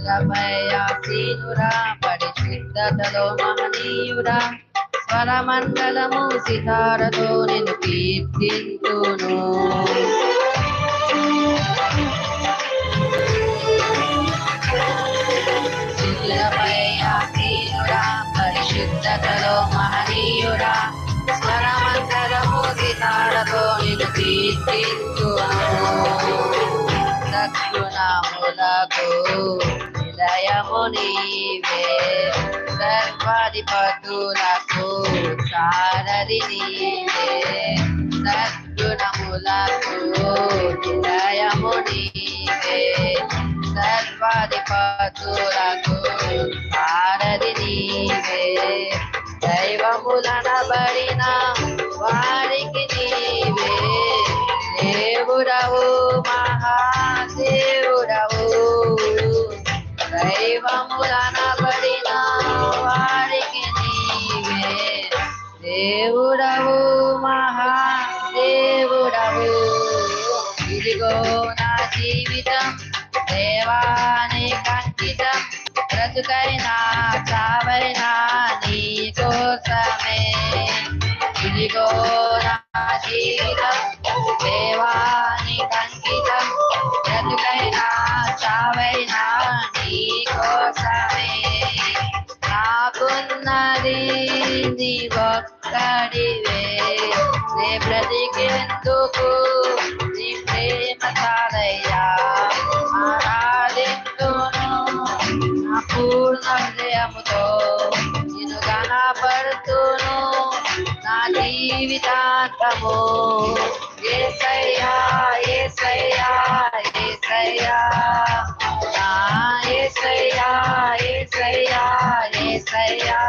శిలపై ఆసీనుడా పరిశుద్ధతలో మహనీయుడా స్వరమండలము సితారతో నిన్ను కీర్తింతును శిలపై ఆసీనుడా పరిశుద్ధతలో మహనీయుడా స్వరమండలము సితారతో నిన్ను కీర్తింతును సద్గుణములకు నిలయము నీవే సర్వాధిపతులకు సారథి నీవే సద్గుణములకు నిలయము నీవే సర్వాధిపతులకు సారథి నీవే దైవములనబడిన వారికి నీవే దేవుడవు మహాదేవుడవు దైవములనబడిన వారికి నీవే దేవుడవు మహాదేవుడవు ఇదిగో నా జీవితం దేవానికి అంకితం బ్రతుకైనా చావైనా నీ కోసమే ఇదిగో నా జీవితం దేవానికి అంకితం బ్రతుకైనా చావైనా నీ కోసమే నాకున్నది నీ ఒక్కడివే నే బ్రతికేందుకు నీ ప్రేమ చాలయ్యా ఆరాధింతును నా పూర్ణ హృదయముతో నిన్ను గణపడుతును నా జీవితాంతము యేసయ్యా యేసయ్యా యేసయ్యా నా యేసయ్యా యేసయ్యా యేసయ్యా